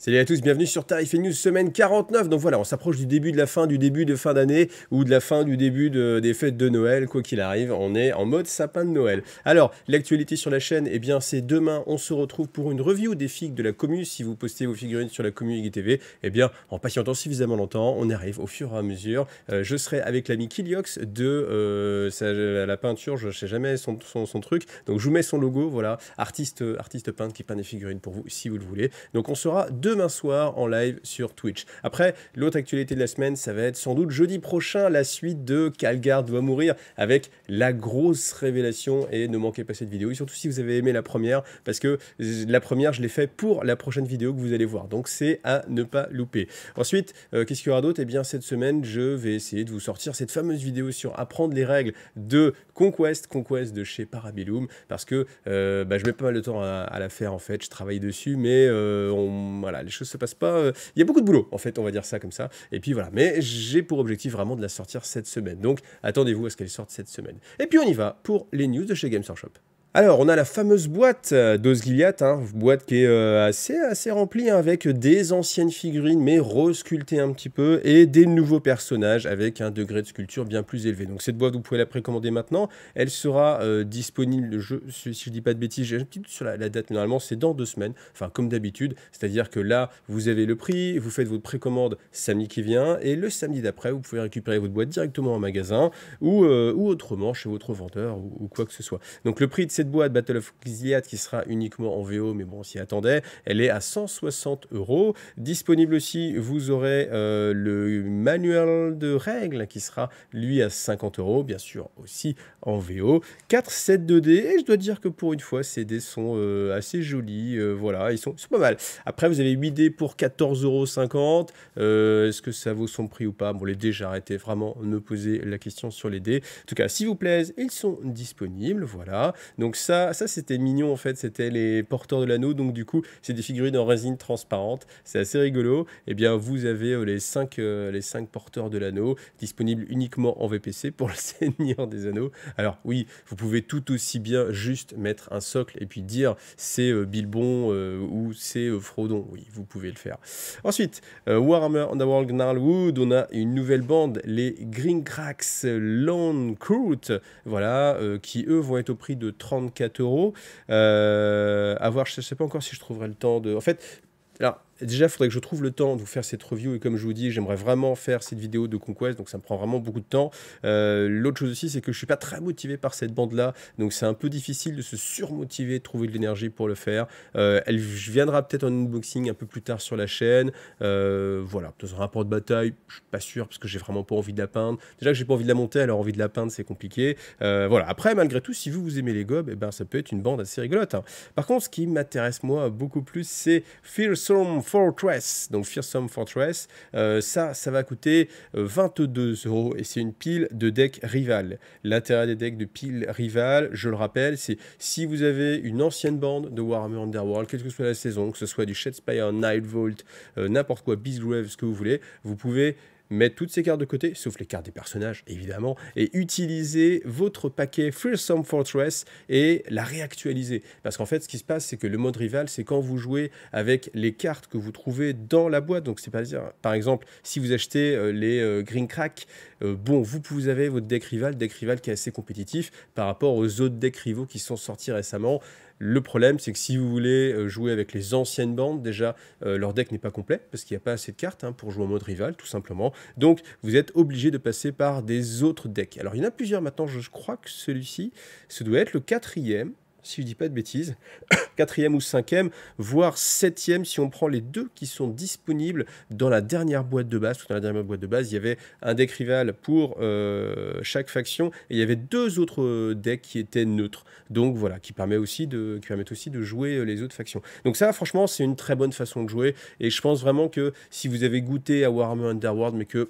Salut à tous, bienvenue sur Tarif News, semaine 49. Donc voilà, on s'approche du début de la fin, du début de fin d'année ou de la fin du début des fêtes de Noël. Quoi qu'il arrive, on est en mode sapin de Noël. Alors, l'actualité sur la chaîne, eh bien c'est demain, on se retrouve pour une review des figues de la commu. Si vous postez vos figurines sur la commu IGTV, eh bien en patientant suffisamment longtemps, on arrive au fur et à mesure. Je serai avec l'ami Kiliox de la peinture, je ne sais jamais son truc. Donc je vous mets son logo, voilà, artiste peintre qui peint des figurines pour vous si vous le voulez. Donc on sera demain soir en live sur Twitch. Après, l'autre actualité de la semaine, ça va être sans doute jeudi prochain, la suite de Calgard doit mourir avec la grosse révélation. Et ne manquez pas cette vidéo, et surtout si vous avez aimé la première, parce que la première, je l'ai fait pour la prochaine vidéo que vous allez voir. Donc c'est à ne pas louper. Ensuite, qu'est-ce qu'il y aura d'autre? Eh bien, cette semaine, je vais essayer de vous sortir cette fameuse vidéo sur apprendre les règles de Conquest de chez Parabellum, parce que je mets pas mal de temps à la faire en fait. Je travaille dessus, mais voilà, les choses se passent pas. Il y a beaucoup de boulot en fait, on va dire ça comme ça. Et puis voilà, mais j'ai pour objectif vraiment de la sortir cette semaine. Donc attendez-vous à ce qu'elle sorte cette semaine. Et puis on y va pour les news de chez Games Workshop. Alors, on a la fameuse boîte d'Osgiliath, boîte qui est assez remplie avec des anciennes figurines, mais resculptées un petit peu, et des nouveaux personnages avec un degré de sculpture bien plus élevé. Donc cette boîte, vous pouvez la précommander maintenant. Elle sera disponible, si je dis pas de bêtises, j'ai un petit doute sur la date, mais normalement c'est dans 2 semaines, enfin comme d'habitude. C'est-à-dire que là, vous avez le prix, vous faites votre précommande samedi qui vient, et le samedi d'après, vous pouvez récupérer votre boîte directement en magasin, ou autrement chez votre vendeur, ou quoi que ce soit. Donc le prix de cette boîte Battle of Xiliad qui sera uniquement en VO, mais bon, on s'y attendait, elle est à 160 €. Disponible aussi, vous aurez le manuel de règles qui sera lui à 50 €, bien sûr aussi en VO. 4 sets 2D, et je dois dire que pour une fois, ces dés sont assez jolis, voilà, ils sont pas mal. Après, vous avez 8 dés pour 14,50 €. Est-ce que ça vaut son prix ou pas? Bon, les dés, j'ai arrêté vraiment de me poser la question sur les dés. En tout cas, s'il vous plaise, ils sont disponibles, voilà. Donc ça c'était mignon en fait, c'était les porteurs de l'anneau, donc du coup c'est des figurines en résine transparente, c'est assez rigolo. Et bien vous avez les 5 porteurs de l'anneau disponibles uniquement en VPC pour le Seigneur des Anneaux. Alors oui, vous pouvez tout aussi bien juste mettre un socle et puis dire c'est Bilbon ou c'est Frodon, oui vous pouvez le faire. Ensuite, Warhammer Underworld Gnarlwood, on a une nouvelle bande, les Gringrak's Lone Court, voilà, qui eux vont être au prix de 34 €. À voir, je ne sais pas encore si je trouverai le temps de... En fait, alors, déjà, il faudrait que je trouve le temps de vous faire cette review. Et comme je vous dis, j'aimerais vraiment faire cette vidéo de Conquest. Donc, ça me prend vraiment beaucoup de temps. L'autre chose aussi, c'est que je ne suis pas très motivé par cette bande-là. Donc, c'est un peu difficile de se surmotiver, de trouver de l'énergie pour le faire. Elle viendra peut-être en unboxing un peu plus tard sur la chaîne. Voilà, dans un rapport de bataille, je ne suis pas sûr parce que j'ai vraiment pas envie de la peindre. Déjà que j'ai pas envie de la monter, alors envie de la peindre, c'est compliqué. Voilà. Après, malgré tout, si vous aimez les gobs, eh ben, ça peut être une bande assez rigolote. Par contre, ce qui m'intéresse moi beaucoup plus, c'est Fearsome Fortress. Donc Fearsome Fortress, ça va coûter 22 € et c'est une pile de decks rivales. L'intérêt des decks de piles rivales, je le rappelle, c'est si vous avez une ancienne bande de Warhammer Underworld, quelle que soit la saison, que ce soit du Shadespire, Nightvolt, n'importe quoi, Beastgrave, ce que vous voulez, vous pouvez mettre toutes ces cartes de côté, sauf les cartes des personnages, évidemment, et utiliser votre paquet Fearsome Fortress et la réactualiser. Parce qu'en fait, ce qui se passe, c'est que le mode rival, c'est quand vous jouez avec les cartes que vous trouvez dans la boîte. Donc, c'est pas dire, par exemple, si vous achetez les Gringrak's, bon, vous avez votre deck rival qui est assez compétitif par rapport aux autres decks rivaux qui sont sortis récemment. Le problème, c'est que si vous voulez jouer avec les anciennes bandes, déjà, leur deck n'est pas complet, parce qu'il n'y a pas assez de cartes pour jouer en mode rival, tout simplement. Donc, vous êtes obligé de passer par des autres decks. Alors, il y en a plusieurs maintenant, je crois que celui-ci, ce doit être le 4e, si je ne dis pas de bêtises, 4e ou 5e, voire 7e, si on prend les deux qui sont disponibles dans la dernière boîte de base. Dans la dernière boîte de base, il y avait un deck rival pour chaque faction, et il y avait 2 autres decks qui étaient neutres. Donc voilà, qui permettent aussi de jouer les autres factions. Donc ça, franchement, c'est une très bonne façon de jouer, et je pense vraiment que si vous avez goûté à Warhammer Underworld, mais que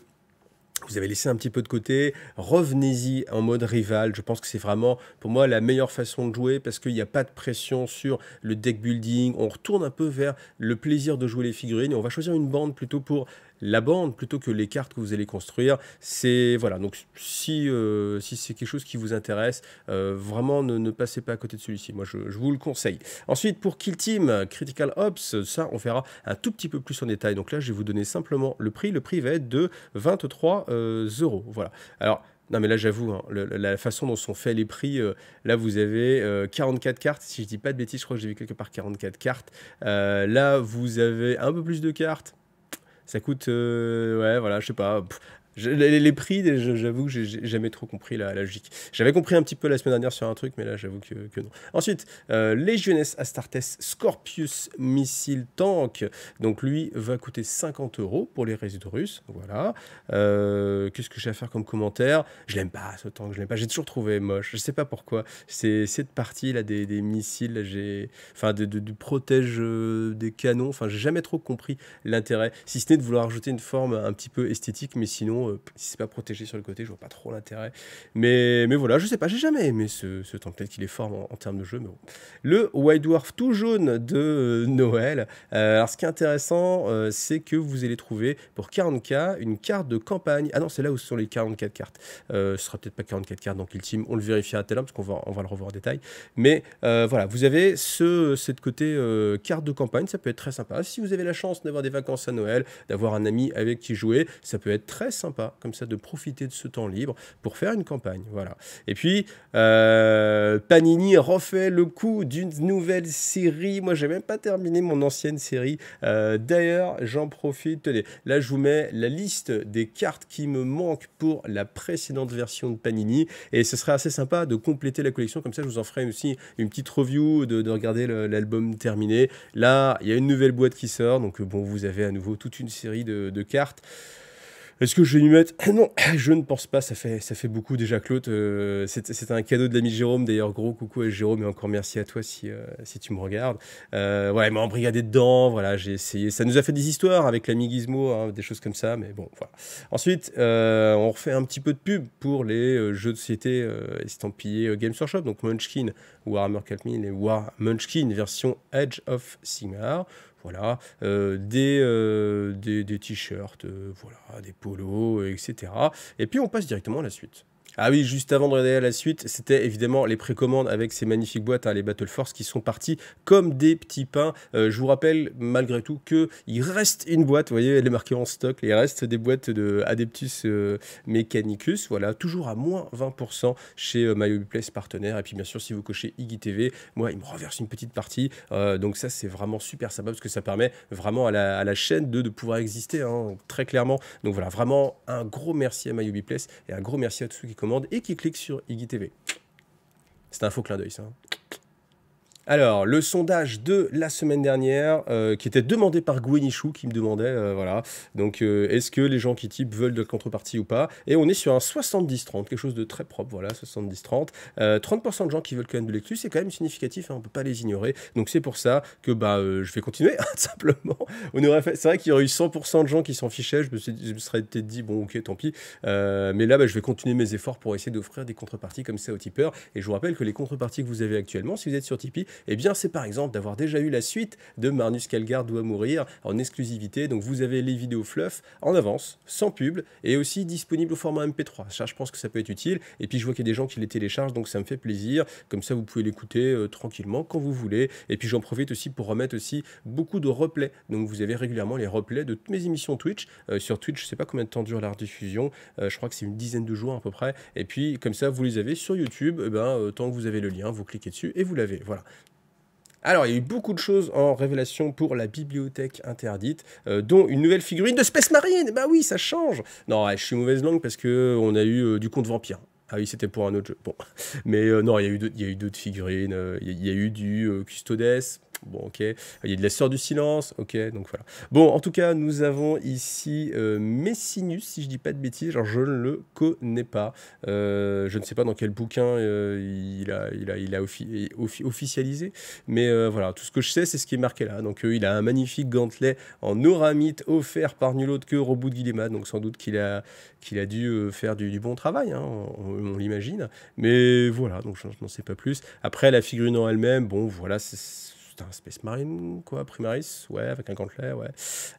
vous avez laissé un petit peu de côté, revenez-y en mode rival. Je pense que c'est vraiment, pour moi, la meilleure façon de jouer parce qu'il n'y a pas de pression sur le deck building. On retourne un peu vers le plaisir de jouer les figurines et on va choisir une bande plutôt pour la bande plutôt que les cartes que vous allez construire. C'est voilà, donc si c'est quelque chose qui vous intéresse, vraiment ne passez pas à côté de celui-ci. Moi, je vous le conseille. Ensuite, pour Kill Team, Critical Ops, ça, on verra un tout petit peu plus en détail. Donc là, je vais vous donner simplement le prix. Le prix va être de 23 euros. Voilà. Alors, non, mais là, j'avoue, hein, la façon dont sont faits les prix, là, vous avez 44 cartes. Si je dis pas de bêtises, je crois que j'ai vu quelque part 44 cartes. Là, vous avez un peu plus de cartes. Ça coûte, ouais, voilà, je sais pas. Les prix, j'avoue que j'ai jamais trop compris la logique. J'avais compris un petit peu la semaine dernière sur un truc, mais là, j'avoue que non. Ensuite, Legioness Astartes Scorpius Missile Tank. Donc, lui va coûter 50 euros pour les résidus russes. Voilà. Qu'est-ce que j'ai à faire comme commentaire? Je l'aime pas, ce tank, je l'aime pas. J'ai toujours trouvé moche. Je sais pas pourquoi. C'est cette partie là des missiles, là, enfin, du protège des canons. Enfin, j'ai jamais trop compris l'intérêt. Si ce n'est de vouloir ajouter une forme un petit peu esthétique, mais sinon, si c'est pas protégé sur le côté, je vois pas trop l'intérêt. Mais voilà, je sais pas, j'ai jamais aimé ce template qu'il est fort en termes de jeu. Mais bon. Le White Dwarf tout jaune de Noël. Alors, ce qui est intéressant, c'est que vous allez trouver pour 40K une carte de campagne. Ah non, c'est là où sont les 44 cartes. Ce sera peut-être pas 44 cartes dans Kill Team. On le vérifiera tout à l'heure parce on va le revoir en détail. Mais voilà, vous avez cette côté carte de campagne. Ça peut être très sympa. Si vous avez la chance d'avoir des vacances à Noël, d'avoir un ami avec qui jouer, ça peut être très sympa comme ça de profiter de ce temps libre pour faire une campagne. Voilà. Et puis Panini refait le coup d'une nouvelle série. Moi, j'ai même pas terminé mon ancienne série. D'ailleurs, j'en profite. Tenez, là, je vous mets la liste des cartes qui me manquent pour la précédente version de Panini. Et ce serait assez sympa de compléter la collection. Comme ça, je vous en ferai aussi une petite review de regarder l'album terminé. Là, il y a une nouvelle boîte qui sort. Donc, bon, vous avez à nouveau toute une série de cartes. Est-ce que je vais lui mettre? Non, je ne pense pas, ça fait beaucoup déjà, Claude. C'était un cadeau de l'ami Jérôme, d'ailleurs, gros coucou à Jérôme, et encore merci à toi si tu me regardes. Ouais, il m'a embrigadé dedans, voilà, j'ai essayé. Ça nous a fait des histoires avec l'ami Gizmo, hein, des choses comme ça, mais bon, voilà. Ensuite, on refait un petit peu de pub pour les jeux de société estampillés Games Workshop, donc Munchkin, Warhammer 4000 et Munchkin version Edge of Sigmar. Voilà, des t-shirts, voilà, des polos, etc. Et puis on passe directement à la suite. Ah oui, juste avant de regarder à la suite, c'était évidemment les précommandes avec ces magnifiques boîtes, hein, les Battle Force, qui sont partis comme des petits pains. Je vous rappelle malgré tout qu'il reste une boîte, vous voyez, elle est marquée en stock, il reste des boîtes de Adeptus Mechanicus, voilà, toujours à moins 20% chez MyHobbyPlace partenaire. Et puis bien sûr, si vous cochez Iggy TV, moi, il me reverse une petite partie. Donc ça, c'est vraiment super sympa parce que ça permet vraiment à la chaîne de pouvoir exister, hein, très clairement. Donc voilà, vraiment un gros merci à MyHobbyPlace et un gros merci à tous ceux qui commande et qui clique sur Iggy TV. C'est un faux clin d'œil, ça. Alors, le sondage de la semaine dernière, qui était demandé par Gwenichou, qui me demandait, voilà, donc est-ce que les gens qui typent veulent de contrepartie ou pas? Et on est sur un 70-30, quelque chose de très propre, voilà, 70-30. 30% de gens qui veulent quand même de lecture, c'est quand même significatif, hein, on ne peut pas les ignorer. Donc c'est pour ça que je vais continuer, simplement. C'est vrai qu'il y aurait eu 100% de gens qui s'en fichaient, je me serais peut-être dit, bon ok, tant pis. Mais là, je vais continuer mes efforts pour essayer d'offrir des contreparties comme ça aux tipeurs. Et je vous rappelle que les contreparties que vous avez actuellement, si vous êtes sur Tipeee, eh bien, c'est par exemple d'avoir déjà eu la suite de Marnus Calgard doit mourir en exclusivité. Donc, vous avez les vidéos fluff en avance, sans pub, et aussi disponible au format MP3. Ça, je pense que ça peut être utile. Et puis, je vois qu'il y a des gens qui les téléchargent, donc ça me fait plaisir. Comme ça, vous pouvez l'écouter tranquillement quand vous voulez. Et puis, j'en profite aussi pour remettre aussi beaucoup de replays. Donc, vous avez régulièrement les replays de toutes mes émissions Twitch. Sur Twitch, je ne sais pas combien de temps dure la rediffusion. Je crois que c'est une dizaine de jours à peu près. Et puis, comme ça, vous les avez sur YouTube. Tant que vous avez le lien, vous cliquez dessus et vous l'avez. Voilà. Alors, il y a eu beaucoup de choses en révélation pour la bibliothèque interdite, dont une nouvelle figurine de Space Marine. Bah oui, ça change. Non, je suis mauvaise langue parce qu'on a eu du Conte Vampire. Ah oui, c'était pour un autre jeu. Bon, mais non, il y a eu d'autres figurines. Il y a eu du Custodes. Bon, ok. Il y a de la Sœur du Silence, ok, donc voilà. Bon, en tout cas, nous avons ici Messinus, si je dis pas de bêtises. Alors, je ne le connais pas. Je ne sais pas dans quel bouquin il a officialisé. Mais voilà, tout ce que je sais, c'est ce qui est marqué là. Donc, il a un magnifique gantelet en auramite offert par nul autre que Robout de Guillemard. Donc, sans doute qu'il a dû faire du bon travail, hein, on l'imagine. Mais voilà, donc je n'en sais pas plus. Après, la figurine en elle-même, bon, voilà, c'est un Space Marine, quoi, Primaris, ouais, avec un gantelet, ouais,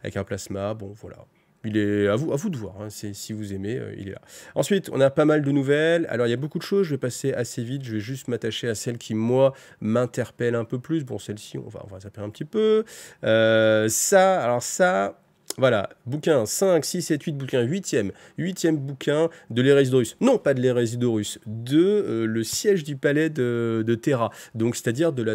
avec un plasma, bon, voilà. Il est à vous de voir, hein, si vous aimez, il est là. Ensuite, on a pas mal de nouvelles. Alors, il y a beaucoup de choses, je vais passer assez vite, je vais juste m'attacher à celles qui, moi, m'interpellent un peu plus. Bon, celle-ci, on va zapper un petit peu. Ça, voilà, bouquin 5, 6, 7, 8, bouquin 8e bouquin de l'hérésie d'Horus. Non, pas de l'hérésie d'Horus, de le siège du palais de Terra. Donc, c'est-à-dire de la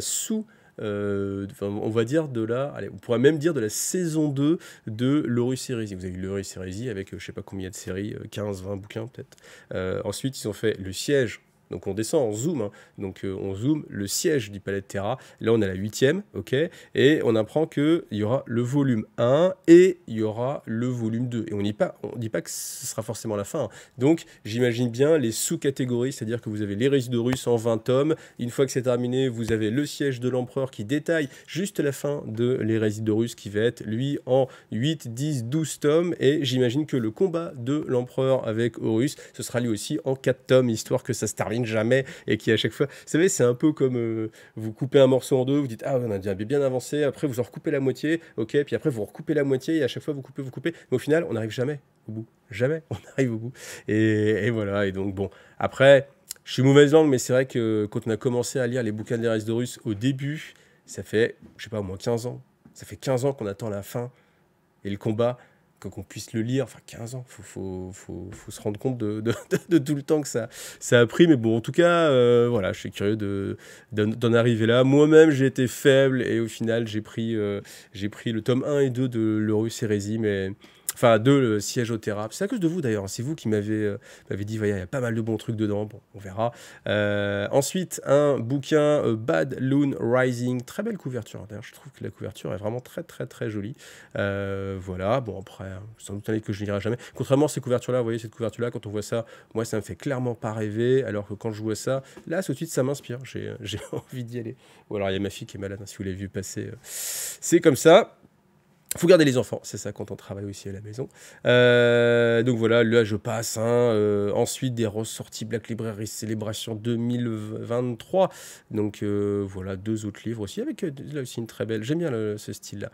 on va dire allez, on pourrait même dire de la saison 2 de l'Horus Hérésie. Vous avez eu l'Horus Hérésie avec je sais pas combien de séries, 15, 20 bouquins peut-être. Ensuite, ils ont fait le siège. Donc on descend, on zoom, hein. Donc on zoom le siège du palais de Terra. Là on a la 8e, ok. Et on apprend qu'il y aura le volume 1 et il y aura le volume 2. Et on dit pas que ce sera forcément la fin, hein. Donc j'imagine bien les sous-catégories, c'est-à-dire que vous avez l'hérésie d'Horus en 20 tomes. Une fois que c'est terminé, vous avez le siège de l'empereur qui détaille juste la fin de l'hérésie d'Horus qui va être lui en 8, 10, 12 tomes. Et j'imagine que le combat de l'empereur avec Horus, ce sera lui aussi en 4 tomes, histoire que ça se termine jamais et qui à chaque fois, vous savez, c'est un peu comme vous coupez un morceau en deux, vous dites ah on a déjà bien avancé, après vous en recoupez la moitié, ok, puis après vous recoupez la moitié et à chaque fois vous coupez, mais au final on n'arrive jamais au bout, jamais on arrive au bout et voilà. Et donc bon, après je suis mauvaise langue, mais c'est vrai que quand on a commencé à lire les bouquins de l'Hérésie d'Horus au début, ça fait je sais pas au moins 15 ans, ça fait 15 ans qu'on attend la fin et le combat, qu'on puisse le lire, enfin 15 ans, faut se rendre compte de tout le temps que ça a pris, mais bon, en tout cas, voilà, je suis curieux d'en arriver là. Moi-même, j'ai été faible, et au final, j'ai pris le tome 1 et 2 de l'Horus Hérésie, mais... Enfin, le siège au Terra. C'est à cause de vous, d'ailleurs. C'est vous qui m'avez dit, voilà, il y a pas mal de bons trucs dedans. Bon, on verra. Ensuite, un bouquin, Bad Loon Rising. Très belle couverture. D'ailleurs, je trouve que la couverture est vraiment très, très, très jolie. Voilà. Bon, après, sans doute un livre que je ne lirai jamais. Contrairement à ces couvertures-là, vous voyez, cette couverture-là, quand on voit ça, moi, ça me fait clairement pas rêver. Alors que quand je vois ça, là, tout de suite, ça m'inspire. J'ai envie d'y aller. Ou alors, il y a ma fille qui est malade, hein, si vous l'avez vu passer. C'est comme ça. Faut garder les enfants, c'est ça quand on travaille aussi à la maison. Donc voilà, là je passe. Ensuite, des ressorties Black Library Célébration 2023. Donc voilà, 2 autres livres aussi, avec là aussi une très belle... J'aime bien ce style-là.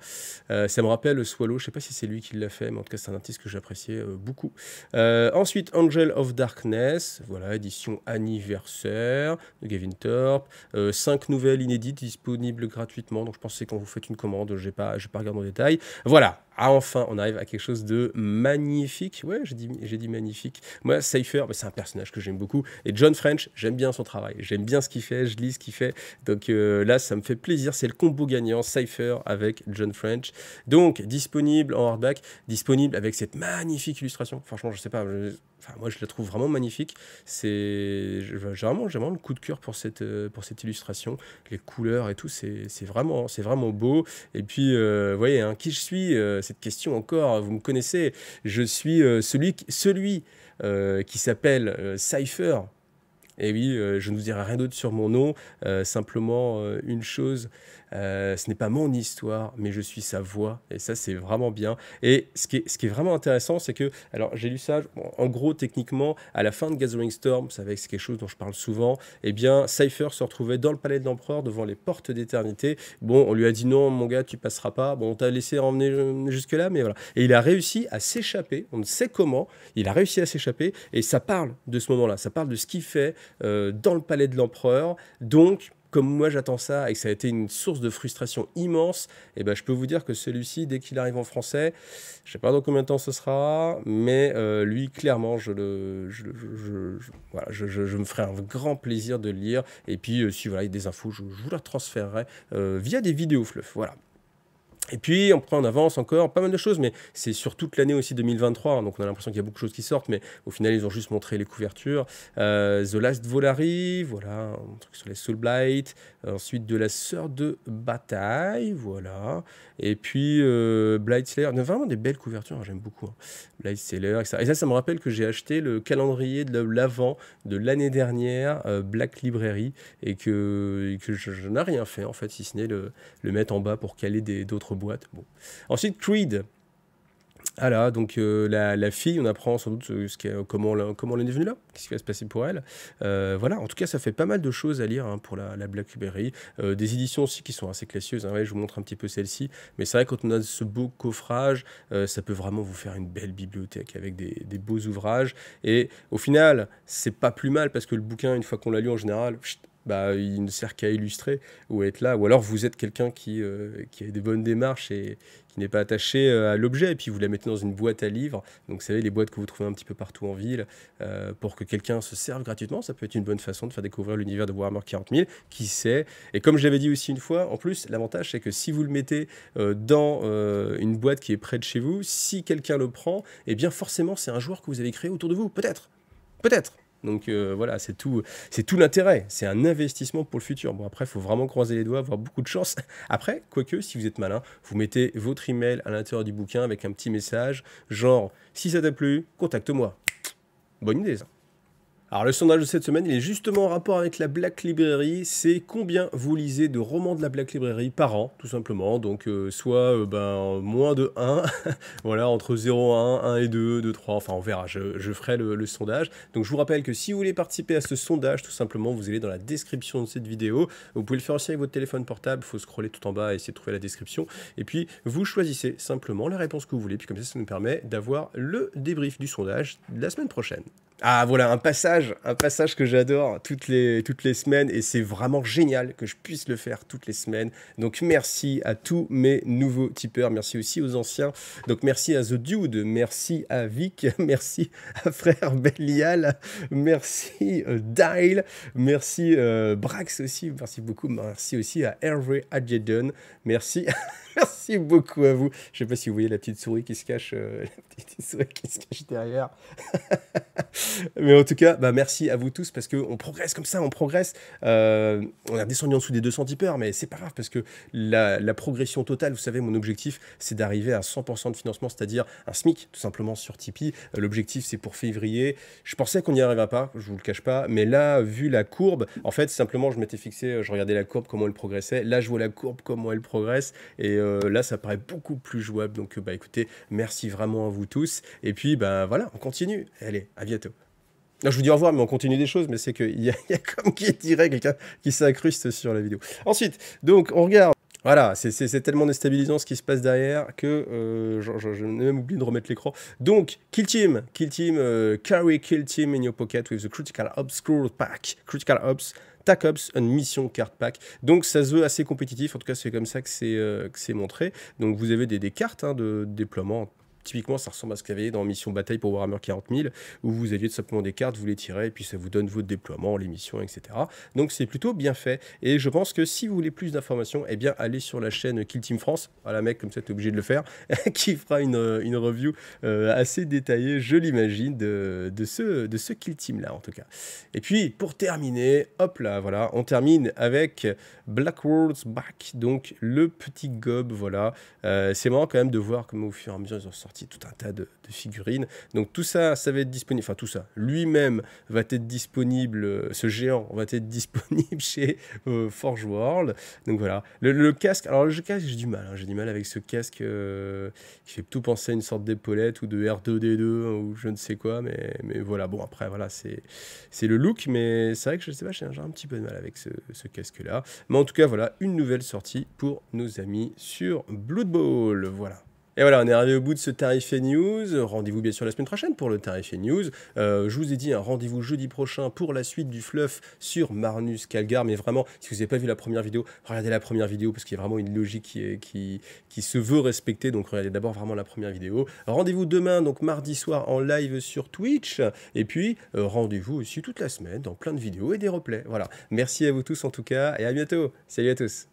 Ça me rappelle Swallow, je sais pas si c'est lui qui l'a fait, mais en tout cas c'est un artiste que j'appréciais beaucoup. Ensuite, Angel of Darkness, voilà, édition anniversaire de Gavin Thorpe. 5 nouvelles inédites disponibles gratuitement, donc je pense que c'est quand vous faites une commande, je vais pas regarder en détail. Voilà, enfin, on arrive à quelque chose de magnifique. Ouais, j'ai dit magnifique. Moi, Cypher, c'est un personnage que j'aime beaucoup. Et John French, j'aime bien son travail. J'aime bien ce qu'il fait, je lis ce qu'il fait. Donc là, ça me fait plaisir. C'est le combo gagnant, Cypher avec John French. Donc, disponible en hardback, disponible avec cette magnifique illustration. Franchement, je sais pas... moi, je la trouve vraiment magnifique. J'ai vraiment le coup de cœur pour cette illustration. Les couleurs et tout, c'est vraiment beau. Et puis, vous voyez, hein, qui je suis, cette question encore, vous me connaissez. Je suis celui qui s'appelle Cypher. Et oui, je ne vous dirai rien d'autre sur mon nom, simplement une chose, ce n'est pas mon histoire, mais je suis sa voix, et ça c'est vraiment bien. Et ce qui est vraiment intéressant, c'est que, alors j'ai lu ça, en gros techniquement, à la fin de Gathering Storm, c'est quelque chose dont je parle souvent, eh bien Cypher se retrouvait dans le palais de l'empereur, devant les portes d'éternité. Bon, on lui a dit non mon gars, tu passeras pas, bon on t'a laissé emmener jusque là, mais voilà. Et il a réussi à s'échapper, on ne sait comment, il a réussi à s'échapper, et ça parle de ce moment-là, ça parle de ce qu'il fait dans le palais de l'empereur. Donc, comme moi j'attends ça et que ça a été une source de frustration immense, et ben, je peux vous dire que celui-ci, dès qu'il arrive en français, je ne sais pas dans combien de temps ce sera, mais lui, clairement, je me ferai un grand plaisir de le lire. Et puis, si voilà, il y a des infos, je vous la transférerai via des vidéos fluff. Voilà. Et puis, après, on avance encore, pas mal de choses, mais c'est sur toute l'année aussi 2023, hein, donc on a l'impression qu'il y a beaucoup de choses qui sortent, mais au final, ils ont juste montré les couvertures. The Last Volari, voilà, un truc sur les Soul Blight. Ensuite, de la Sœur de Bataille, voilà. Et puis, Blight Slayer, il y a vraiment des belles couvertures, hein, j'aime beaucoup. Hein. Blight Slayer, etc. Et ça me rappelle que j'ai acheté le calendrier de l'Avent de l'année dernière, Black Library, et que je n'ai rien fait, en fait, si ce n'est le mettre en bas pour caler d'autres boîtes. Bon. Ensuite, Creed. Voilà, donc la fille, on apprend sans doute comment elle est devenue là, qu'est-ce qui va se passer pour elle. Voilà, en tout cas, ça fait pas mal de choses à lire hein, pour la Black Library. Des éditions aussi qui sont assez classieuses. Hein, ouais, je vous montre un petit peu celle-ci. Mais c'est vrai, quand on a ce beau coffrage, ça peut vraiment vous faire une belle bibliothèque avec des beaux ouvrages. Et au final, c'est pas plus mal parce que le bouquin, une fois qu'on l'a lu en général, bah, il ne sert qu'à illustrer ou être là. Ou alors vous êtes quelqu'un qui a des bonnes démarches et qui n'est pas attaché à l'objet, et puis vous la mettez dans une boîte à livres. Donc vous savez, les boîtes que vous trouvez un petit peu partout en ville, pour que quelqu'un se serve gratuitement, ça peut être une bonne façon de faire découvrir l'univers de Warhammer 40 000, qui sait. Et comme je l'avais dit aussi une fois, en plus, l'avantage c'est que si vous le mettez dans une boîte qui est près de chez vous, si quelqu'un le prend, eh bien forcément c'est un joueur que vous avez créé autour de vous, peut-être. Peut-être. Donc voilà, c'est tout l'intérêt. C'est un investissement pour le futur. Bon, après, il faut vraiment croiser les doigts, avoir beaucoup de chance. Après, quoique, si vous êtes malin, vous mettez votre email à l'intérieur du bouquin avec un petit message, genre, si ça t'a plu, contacte-moi. Bonne idée, ça. Alors le sondage de cette semaine, il est justement en rapport avec la Black Library. C'est combien vous lisez de romans de la Black Library par an, tout simplement. Donc soit moins de 1, voilà, entre 0,1, 1 et 2, 2, 3, enfin on verra, je ferai le sondage. Donc je vous rappelle que si vous voulez participer à ce sondage, tout simplement, vous allez dans la description de cette vidéo. Vous pouvez le faire aussi avec votre téléphone portable, il faut scroller tout en bas et essayer de trouver la description. Et puis vous choisissez simplement la réponse que vous voulez, puis comme ça nous permet d'avoir le débrief du sondage de la semaine prochaine. Ah voilà, un passage que j'adore toutes les semaines, et c'est vraiment génial que je puisse le faire toutes les semaines. Donc merci à tous mes nouveaux tipeurs, merci aussi aux anciens. Donc merci à The Dude, merci à Vic, merci à Frère Belial, merci Dial, merci Brax aussi, merci beaucoup, merci aussi à Hervé Adjedon, merci. Merci beaucoup à vous. Je sais pas si vous voyez la petite souris qui se cache, derrière. Mais en tout cas, bah merci à vous tous parce qu'on progresse comme ça, on progresse. On a descendu en dessous des 200 tipeurs, mais c'est pas grave parce que la progression totale, vous savez, mon objectif, c'est d'arriver à 100% de financement, c'est-à-dire un SMIC, tout simplement sur Tipeee. L'objectif, c'est pour février. Je pensais qu'on n'y arriverait pas, je vous le cache pas, mais là, vu la courbe, en fait, simplement, je m'étais fixé, je regardais la courbe, comment elle progressait. Là, je vois la courbe, comment elle progresse, et là, ça paraît beaucoup plus jouable. Donc, bah écoutez, merci vraiment à vous tous. Et puis, bah voilà, on continue. Allez, à bientôt. Non, je vous dis au revoir, mais on continue des choses, mais c'est qu'il y a comme qui dirait quelqu'un qui s'incruste sur la vidéo. Ensuite, donc, on regarde. Voilà, c'est tellement déstabilisant ce qui se passe derrière que je n'ai même oublié de remettre l'écran. Donc, Kill Team, carry Kill Team in your pocket with the Critical Ops Scroll Pack. Critical Ops, Tac Ops, une mission card pack. Donc, ça se veut assez compétitif, en tout cas, c'est comme ça que c'est montré. Donc, vous avez des cartes hein, de déploiement. Typiquement, ça ressemble à ce qu'il y avait dans Mission Bataille pour Warhammer 40 000, où vous aviez tout simplement des cartes, vous les tirez, et puis ça vous donne votre déploiement, les missions, etc. Donc c'est plutôt bien fait. Et je pense que si vous voulez plus d'informations, eh bien, allez sur la chaîne Kill Team France. Voilà, mec, comme ça, tu es obligé de le faire, qui fera une review assez détaillée, je l'imagine, de ce Kill Team-là, en tout cas. Et puis, pour terminer, hop là, voilà, on termine avec Black World's Back, donc le petit gob, voilà. C'est marrant quand même de voir comment au fur et à mesure ils ont sorti tout un tas de figurines. Donc tout ça, ça va être disponible, enfin tout ça, lui-même va être disponible, ce géant va être disponible chez Forge World. Donc voilà. Le casque, alors le casque, j'ai du mal, hein, j'ai du mal avec ce casque qui fait tout penser à une sorte d'épaulette ou de R2D2 ou je ne sais quoi, mais voilà, bon après voilà, c'est le look, mais c'est vrai que je sais pas, j'ai un petit peu de mal avec ce casque-là. Mais en tout cas, voilà, une nouvelle sortie pour nos amis sur Blood Bowl, voilà. Et voilà, on est arrivé au bout de ce Tarifé News. Rendez-vous bien sûr la semaine prochaine pour le Tarifé News. Je vous ai dit un rendez-vous jeudi prochain pour la suite du fluff sur Marnus Calgar. Mais vraiment, si vous n'avez pas vu la première vidéo, regardez la première vidéo parce qu'il y a vraiment une logique qui se veut respecter. Donc regardez d'abord vraiment la première vidéo. Rendez-vous demain, donc mardi soir, en live sur Twitch. Et puis, rendez-vous aussi toute la semaine dans plein de vidéos et des replays. Voilà. Merci à vous tous en tout cas et à bientôt. Salut à tous.